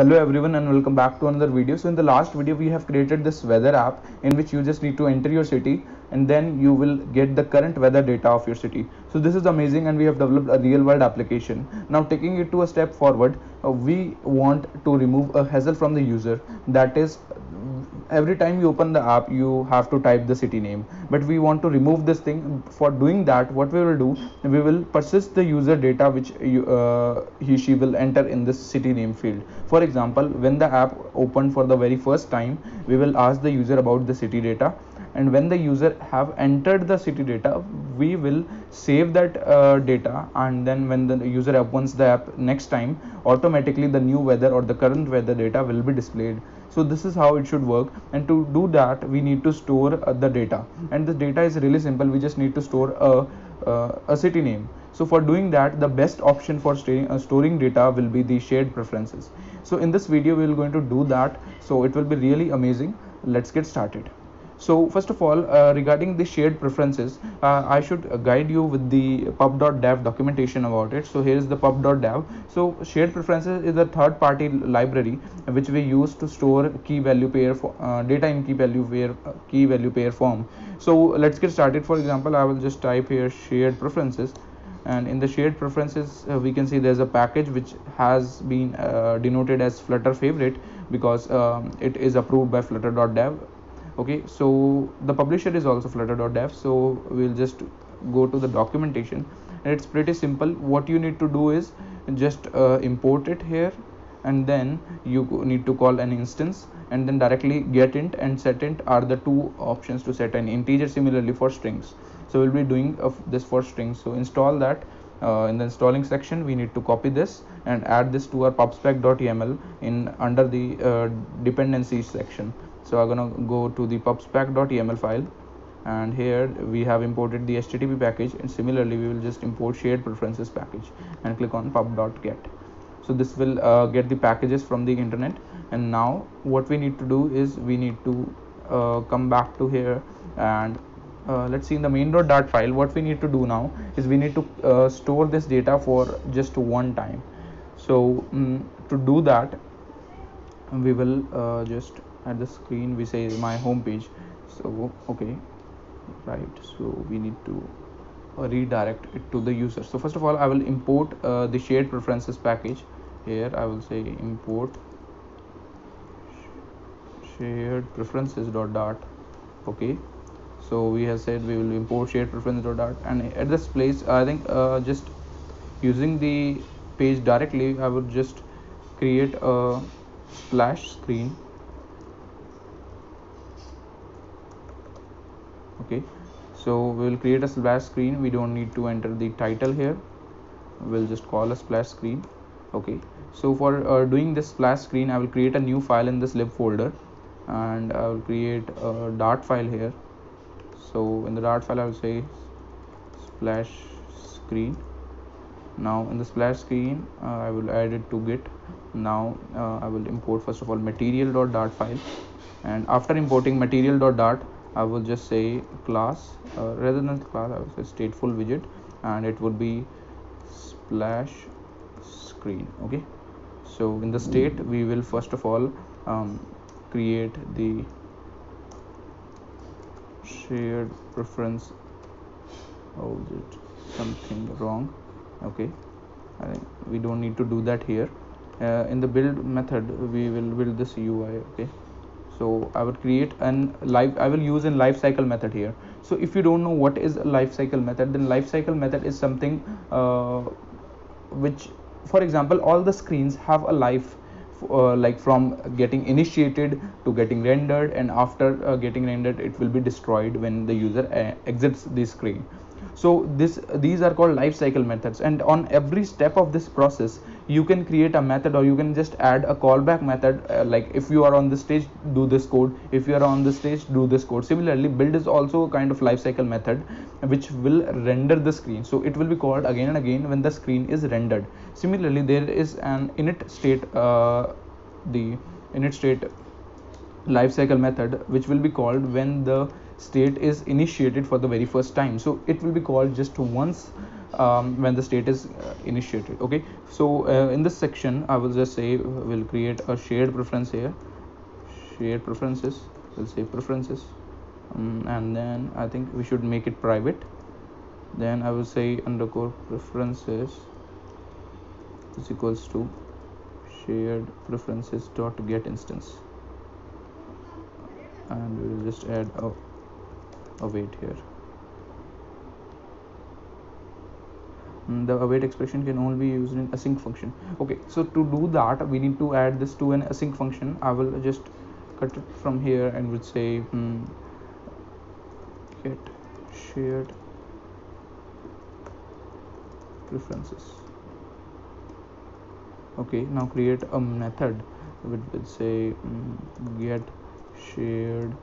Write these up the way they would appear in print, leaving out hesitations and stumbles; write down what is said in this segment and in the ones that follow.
Hello everyone and welcome back to another video. So in the last video we have created this weather app in which you just need to enter your city and then you will get the current weather data of your city. So this is amazing and we have developed a real world application. Now taking it to a step forward, we want to remove a hassle from the user, that is every time you open the app you have to type the city name, but we want to remove this thing. For doing that, what we will do, we will persist the user data which he she will enter in this city name field. For example, when the app opened for the very first time, we will ask the user about the city data, and when the user have entered the city data, we will save that data, and then when the user opens the app next time, automatically the new weather or the current weather data will be displayed. So this is how it should work, and to do that we need to store the data, and the data is really simple. We just need to store a city name. So for doing that, the best option for storing data will be the shared preferences. So in this video we are going to do that, so it will be really amazing. Let's get started. So first of all, regarding the shared preferences, I should guide you with the pub.dev documentation about it. So here is the pub.dev. So shared preferences is a third party library which we use to store key value pair data in key value pair form. So let's get started. For example, I will just type here shared preferences, and in the shared preferences we can see there's a package which has been denoted as Flutter favorite because it is approved by flutter.dev. Okay, so the publisher is also flutter.dev. So we'll just go to the documentation, and it's pretty simple. What you need to do is just import it here, and then you need to call an instance, and then directly get int and set int are the two options to set an integer. Similarly for strings, so we'll be doing this for strings. So install that. In the installing section we need to copy this and add this to our pubspec.yaml in under the dependencies section. So I'm gonna go to the pubspec.yaml file, and here we have imported the http package, and similarly we will just import shared preferences package and click on pub.get. So this will get the packages from the internet, and now what we need to do is we need to come back to here, and let's see in the main.dart file. What we need to do now is we need to store this data for just one time. So to do that, we will just at the screen we say my home page. So okay, right, so we need to redirect it to the user. So first of all I will import the shared preferences package. Here I will say import shared preferences.dart. okay, so we have said we will import shared preferences.dart, and at this place I think just using the page directly, I would just create a splash screen. Okay, so we will create a splash screen. We don't need to enter the title here. We'll just call a splash screen. Okay, so for doing this splash screen, I will create a new file in this lib folder, and I will create a dart file here. So in the dart file I will say splash screen. Now in the splash screen I will add it to git. Now I will import first of all material.dart file, and after importing material.dart I will just say class, rather than class I will say stateful widget, and it would be splash screen. Okay, so in the state we will first of all create the shared preference. Oh, is it something wrong? Okay, I think we don't need to do that here. In the build method we will build this UI. Okay, so I will create I will use a lifecycle method here. So if you don't know what is a lifecycle method, then lifecycle method is something which, for example, all the screens have a life, like from getting initiated to getting rendered, and after getting rendered it will be destroyed when the user exits the screen. So these are called life cycle methods, and on every step of this process you can create a method, or you can just add a callback method, like if you are on this stage do this code, if you are on this stage do this code. Similarly build is also a kind of life cycle method which will render the screen, so it will be called again and again when the screen is rendered. Similarly there is an init state, the init state lifecycle method which will be called when the state is initiated for the very first time. So it will be called just once when the state is initiated. Okay, so in this section I will just say we'll create a shared preference here, shared preferences, we'll say preferences, and then I think we should make it private. Then I will say underscore preferences is equals to shared preferences dot get instance, and we will just add a await here. The await expression can only be used in async function. Okay, so to do that we need to add this to an async function. I will just cut it from here and would say get shared preferences. Okay, now create a method which will say get shared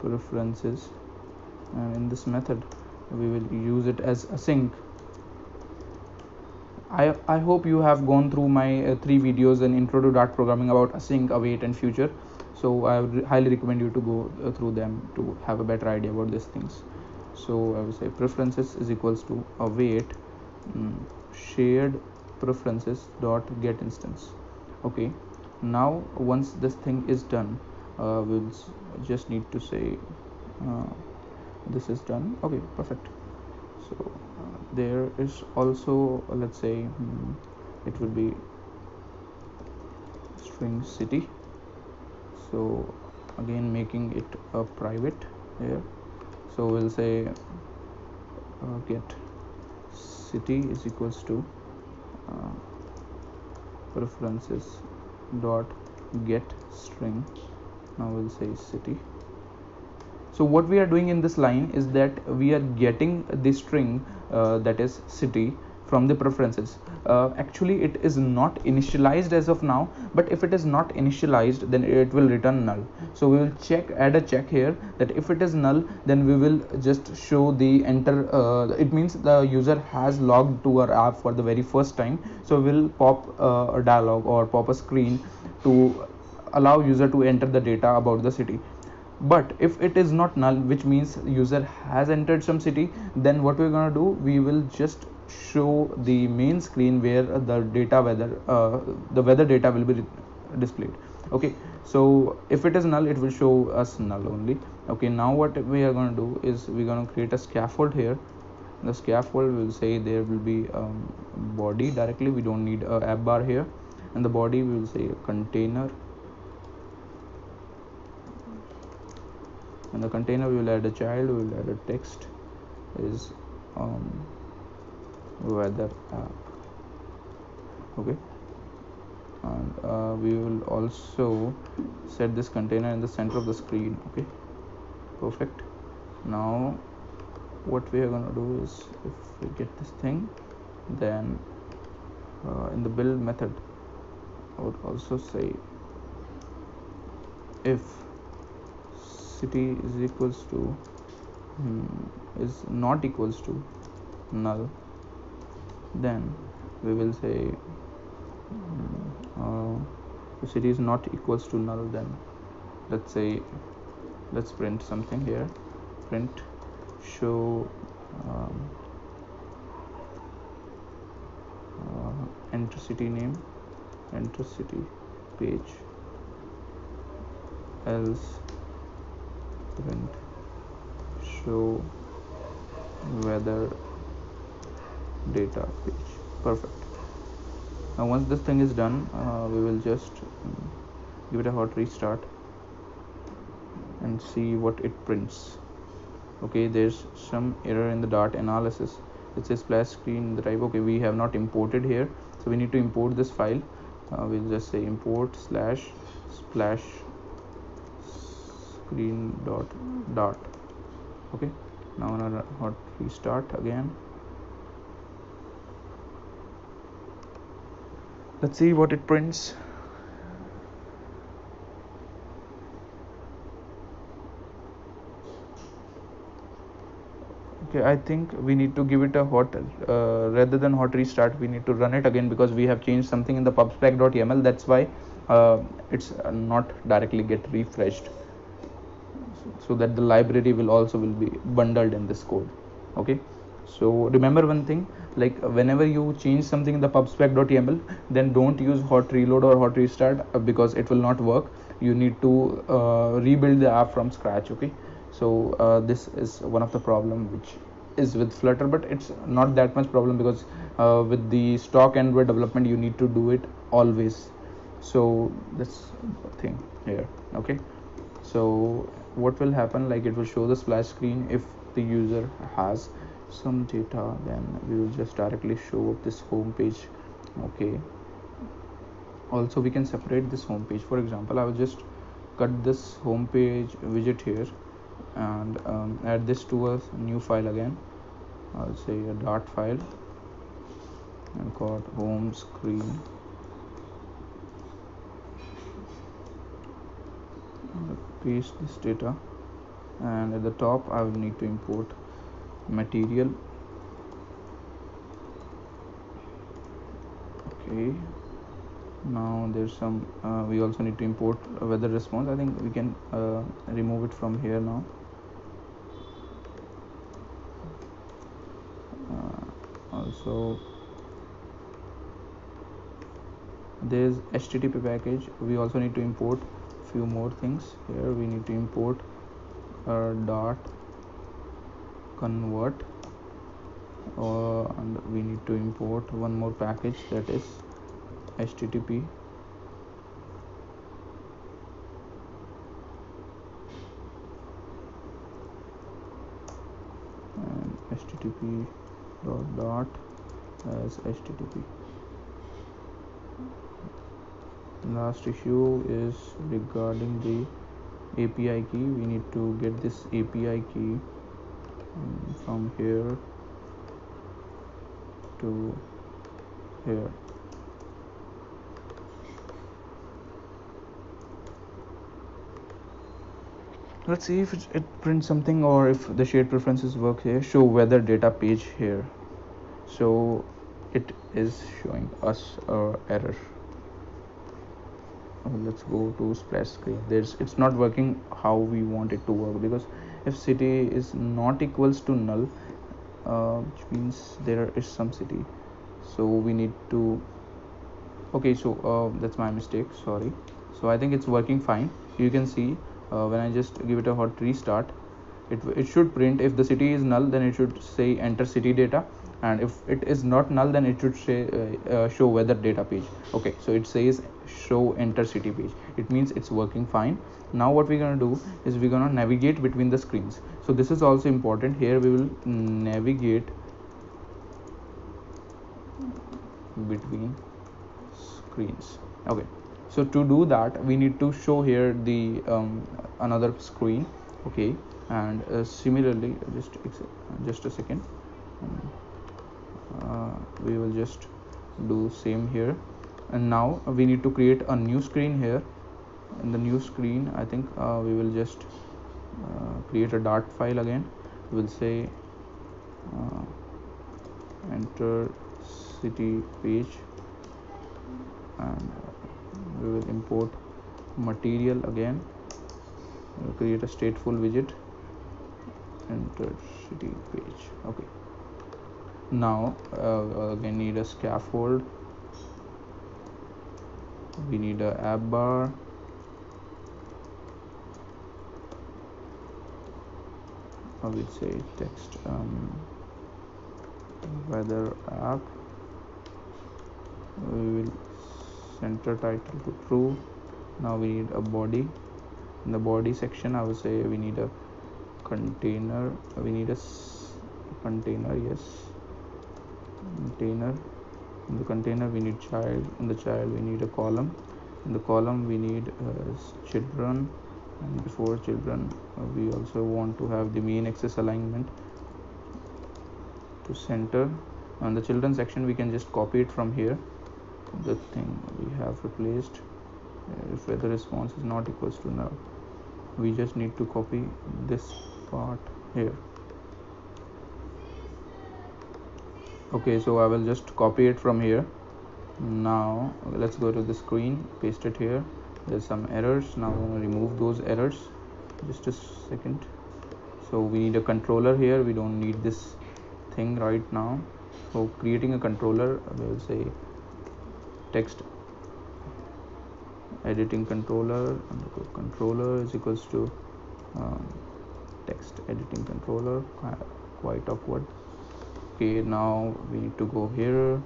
preferences, and in this method we will use it as async. I hope you have gone through my 3 videos in intro to Dart programming about async, await and future, so I would highly recommend you to go through them to have a better idea about these things. So I will say preferences is equals to await shared preferences dot get instance. Okay, now once this thing is done, we'll just need to say this is done. Okay, perfect. So there is also let's say it would be string city, so again making it a private here. So we'll say get city is equals to preferences dot get string. Now we'll say city. So what we are doing in this line is that we are getting the string that is city from the preferences. Actually it is not initialized as of now, but if it is not initialized then it will return null. So we will add a check here that if it is null then we will just show the enter, it means the user has logged to our app for the very first time. So we will pop a dialog or pop a screen to allow user to enter the data about the city. But if it is not null, which means user has entered some city, then what we're going to do, we will just show the main screen where the data the weather data will be displayed. Okay, so if it is null it will show us null only. Okay, now what we are going to do is we're going to create a scaffold here. The scaffold will say there will be body directly, we don't need a app bar here, and the body will say a container. In the container we will add a child, we will add a text is weather app. Okay, and we will also set this container in the center of the screen. Okay, perfect. Now what we are going to do is if we get this thing, then in the build method I would also say if city is equals to is not equals to null, then we will say if city is not equals to null, then let's print something here. Print show enter city name, enter city page, else print show weather data page. Perfect. Now once this thing is done, we will just give it a hot restart and see what it prints. Okay, there's some error in the Dart analysis. It says splash screen drive. Okay, we have not imported here, so we need to import this file. We'll just say import slash splash screen dot. Okay, now another hot restart again. Let's see what it prints. Okay, I think we need to give it a hot rather than hot restart, we need to run it again because we have changed something in the pubspec.yml. That's why it's not directly get refreshed, so that the library will be bundled in this code. Okay, so remember one thing, like whenever you change something in the pubspec.yaml, then don't use hot reload or hot restart, because it will not work. You need to rebuild the app from scratch. Okay, so this is one of the problem which is with Flutter, but it's not that much problem, because with the stock Android development you need to do it always. So that's the thing here. Okay, so what will happen, like it will show the splash screen. If the user has some data, then we will just directly show up this home page. Okay, also we can separate this home page. For example, I will just cut this home page widget here and add this to a new file again. I'll say a dot file and called home screen. Paste this data, and at the top I will need to import material. Okay, now there's some we also need to import a weather response. I think we can remove it from here now. Also there's HTTP package. We also need to import few more things. Here we need to import dot convert, and we need to import one more package, that is HTTP and HTTP dot as HTTP. Last issue is regarding the API key. We need to get this API key from here to here. Let's see if it prints something, or if the shared preferences work here. Show weather data page here. So it is showing us error. Let's go to splash screen. It's not working how we want it to work, because if city is not equals to null, which means there is some city, so we need to. Okay, so that's my mistake, sorry. So I think it's working fine. You can see when I just give it a hot restart, it should print. If the city is null, then it should say enter city data, and if it is not null, then it should say show weather data page. Okay, so it says show enter city page. It means it's working fine. Now what we're gonna do is we're gonna navigate between the screens. So this is also important. Here we will navigate between screens. Okay, so to do that we need to show here the another screen. Okay, and similarly, just a second, we will just do same here. And now we need to create a new screen here. In the new screen, I think we will just create a dart file again. We'll say enter city page, and we will import material again. We'll create a stateful widget, enter city page. Okay, now again need a scaffold, we need a app bar, I will say text weather app. We will center title to true. Now we need a body. In the body section, I will say we need a container. We need a container, yes, container. In the container we need child. In the child we need a column. In the column we need children, and before children we also want to have the main axis alignment to center. On the children section we can just copy it from here, the thing we have replaced. If weather response is not equals to null, we just need to copy this part here. Okay, so I will just copy it from here. Now let's go to the screen, paste it here. There's some errors. Now I'm going to remove those errors. Just a second. So we need a controller here. We don't need this thing right now. So creating a controller, we will say text editing controller, controller is equals to text editing controller. Quite awkward. Okay, now we need to go here.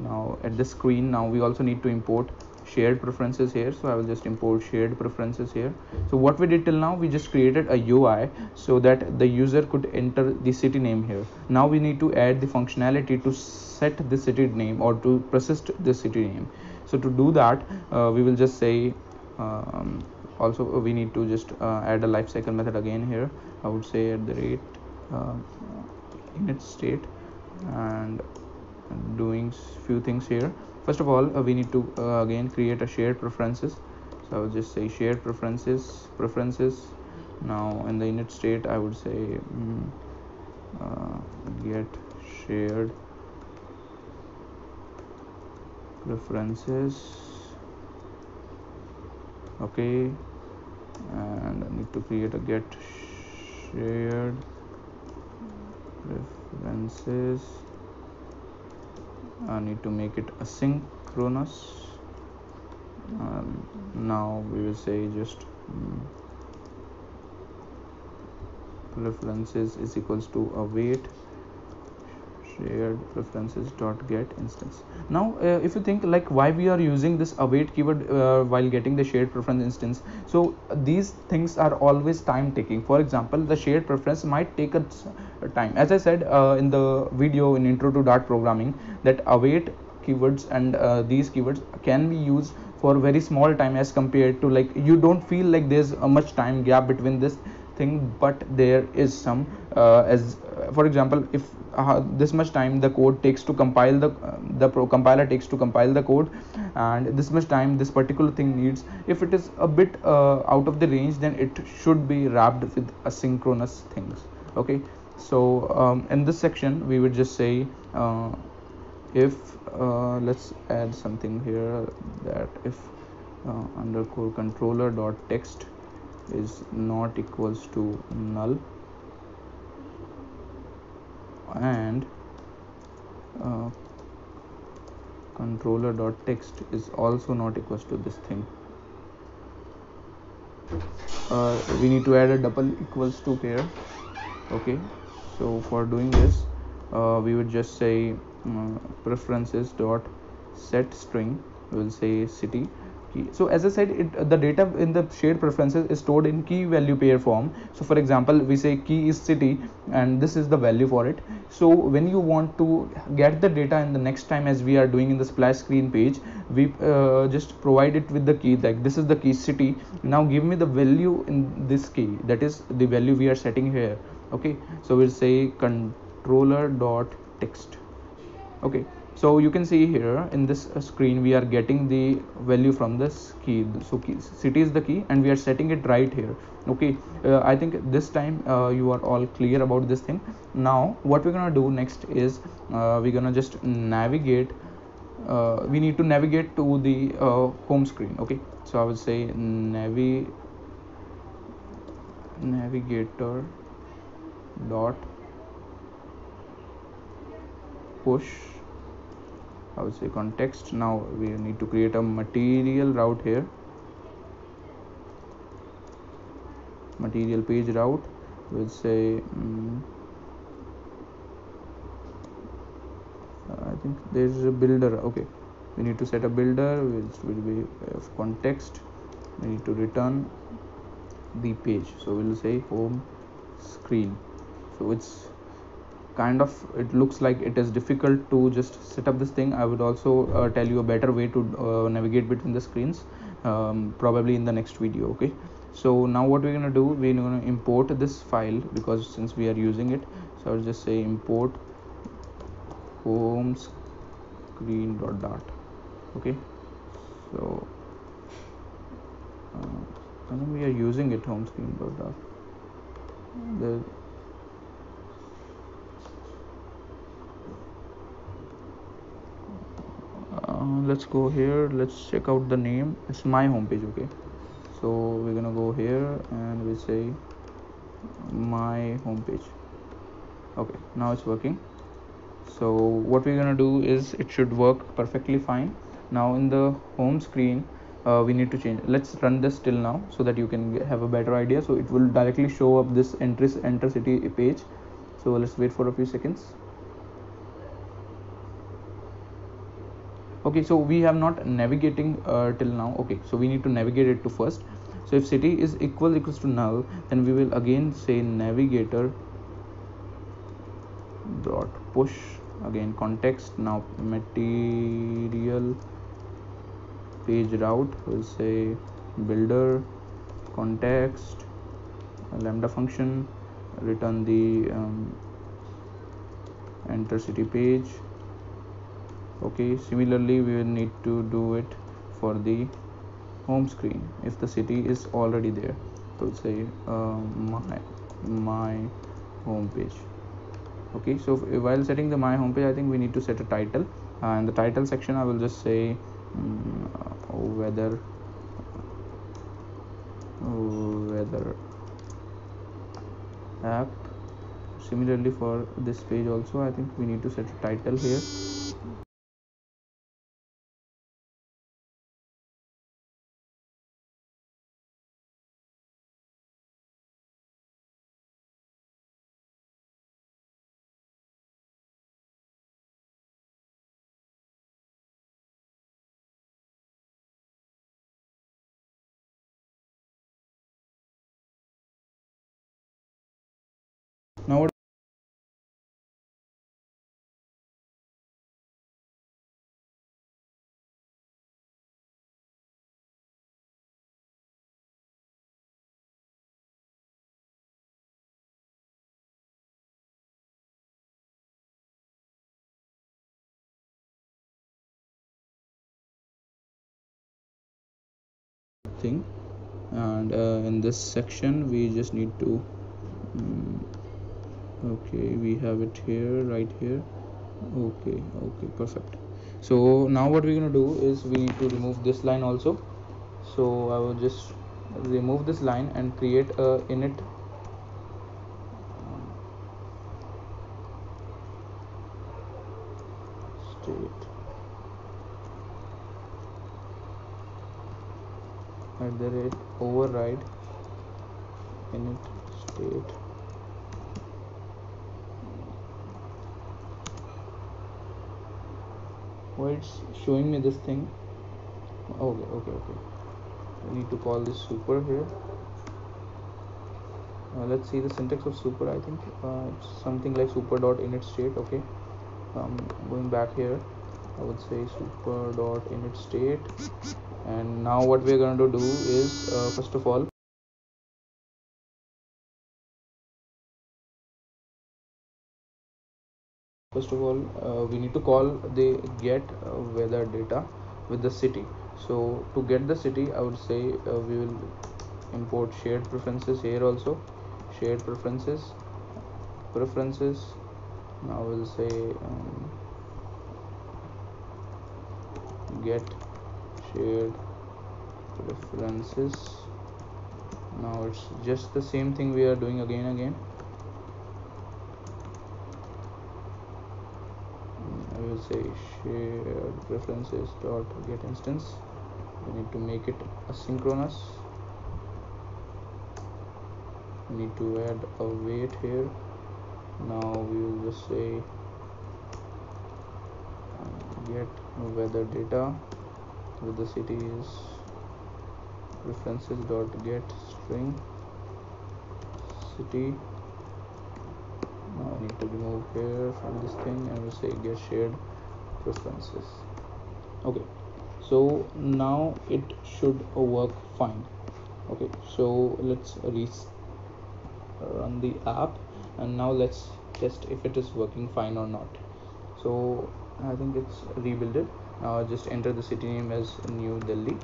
Now at the screen, now we also need to import shared preferences here, so I will just import shared preferences here. So what we did till now, we just created a UI so that the user could enter the city name here. Now we need to add the functionality to set the city name or to persist the city name. So to do that, we will just say also we need to just add a lifecycle method again here. I would say at the rate init state, and doing few things here. First of all, we need to again create a shared preferences. So I will just say shared preferences. Now in the init state, I would say get shared preferences. Okay, and I need to create a get shared preferences. I need to make it asynchronous. Now we will say just preferences is equals to await shared preferences dot get instance. Now if you think like why we are using this await keyword while getting the shared preference instance, so these things are always time taking. For example, the shared preference might take a time, as I said in the video in intro to Dart programming, that await keywords and these keywords can be used for very small time, as compared to like you don't feel like there's a much time gap between this thing, but there is some as for example, if this much time the code takes to compile the compiler takes to compile the code, and this much time this particular thing needs, if it is a bit out of the range, then it should be wrapped with asynchronous things. Okay, so in this section we would just say if let's add something here, that if underscore controller dot text is not equals to null, and controller dot text is also not equals to this thing. We need to add a double equals to here. Okay, so for doing this we would just say preferences dot set string, we will say city key. So as I said, the data in the shared preferences is stored in key value pair form. So for example, we say key is city and this is the value for it. So when you want to get the data in the next time, as we are doing in the splash screen page, we just provide it with the key, like this is the key city, now give me the value in this key, that is the value we are setting here. Okay, so we'll say controller dot text. Okay, so you can see here in this screen we are getting the value from this key. So city is the key and we are setting it right here. Okay, I think this time you are all clear about this thing. Now what we're gonna do next is we're gonna just navigate. We need to navigate to the home screen. Okay, so I will say navigator dot push, I would say context. Now we need to create a material route here, material page route. We'll say I think there's a builder. Okay, we need to set a builder which will be of context. We need to return the page, so we'll say home screen. So it's kind of, it looks like it is difficult to just set up this thing. I would also tell you a better way to navigate between the screens probably in the next video. Okay, so now what we're going to do, we're going to import this file, because since we are using it, so I'll just say import home screen dot dart. Okay, so I think we are using it, home screen dot dart. Let's go here, let's check out the name. It's my homepage. Okay, so we're gonna go here and we say my homepage. Okay, now it's working. So what we're gonna do is it should work perfectly fine. Now in the home screen, we need to change. Let's run this till now so that you can have a better idea. So it will directly show up this enter city page. So let's wait for a few seconds. Okay, so we have not navigating till now. Okay, so we need to navigate it to first. So if city is equals to null, then we will again say navigator dot push, again context, now material page route, we'll say builder context lambda function, return the enter city page. Okay, similarly we will need to do it for the home screen if the city is already there. So we'll say my home page. Okay, so while setting the my homepage, I think we need to set a title. In the title section I will just say weather app. Similarly for this page also, I think we need to set a title here. Now what thing, and in this section we just need to okay, we have it here, right here. Okay, perfect. So now what we're gonna do is we need to remove this line also. So I will just remove this line and create a init state @override init state. Why it's showing me this thing? Okay, I need to call this super here. Let's see the syntax of super. I think it's something like super dot init state. Okay, going back here, I would say super dot init state. And now what we're going to do is first of all we need to call the get weather data with the city. So to get the city, I would say we will import shared preferences here also. Shared preferences. Now we'll say get shared preferences. Now it's just the same thing we are doing again. I will say shared preferences dot get instance. We need to make it asynchronous. We need to add a wait here. Now we will just say get weather data with the cities preferences dot get string city. Now I need to remove here from this thing and we'll say get shared preferences. Okay, so now it should work fine. Okay, so let's run the app, and now let's test if it is working fine or not. So I think it's rebuilded. Now just enter the city name as New Delhi.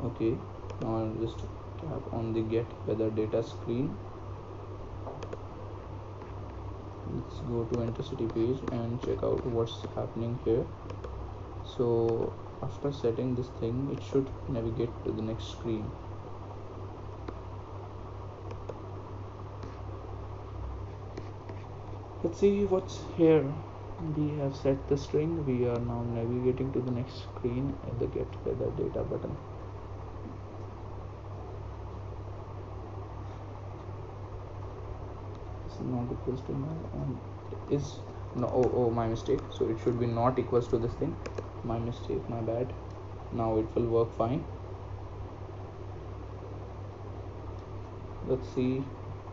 Okay, now I'll just tap on the get weather data screen. Let's go to enter city page and check out what's happening here. So after setting this thing, it should navigate to the next screen. let's see what's here. We have set the string. We are now navigating to the next screen at the get weather data button. It's not equals to is no, oh, my mistake. So it should be not equals to this thing. My mistake, my bad. Now it will work fine. Let's see.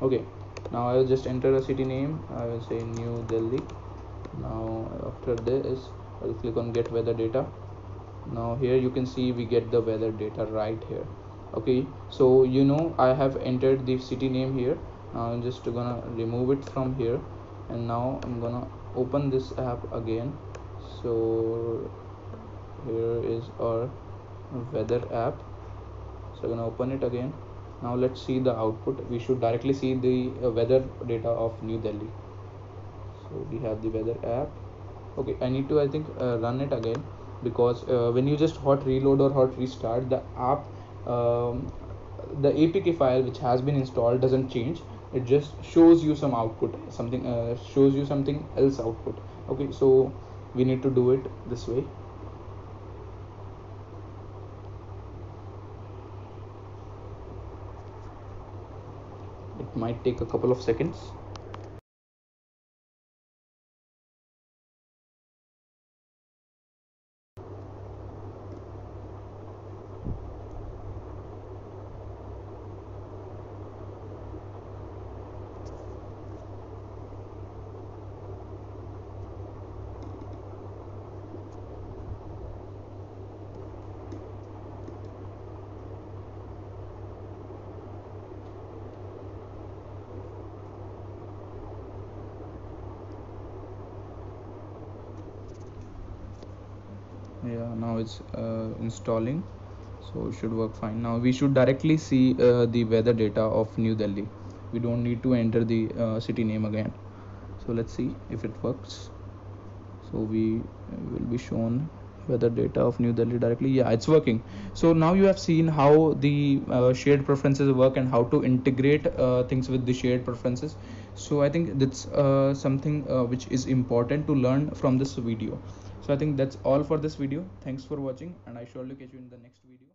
Okay, now I will just enter a city name. I will say New Delhi. Now after this I'll click on get weather data. Now here you can see we get the weather data right here. Okay, so you know I have entered the city name here. Now I'm just gonna remove it from here, and now I'm gonna open this app again. So here is our weather app, so I'm gonna open it again. Now let's see the output. We should directly see the weather data of New Delhi. So we have the weather app. Okay, I need to, I think, run it again, because when you just hot reload or hot restart the app, the apk file which has been installed doesn't change. It just shows you some output, something shows you something else output. Okay, so we need to do it this way. It might take a couple of seconds. Yeah, now it's installing, so it should work fine. Now we should directly see the weather data of New Delhi. We don't need to enter the city name again. So let's see if it works. So we will be shown weather data of New Delhi directly. Yeah, it's working. So now you have seen how the shared preferences work and how to integrate things with the shared preferences. So I think that's something which is important to learn from this video. So I think that's all for this video. Thanks for watching, and I surely catch you in the next video.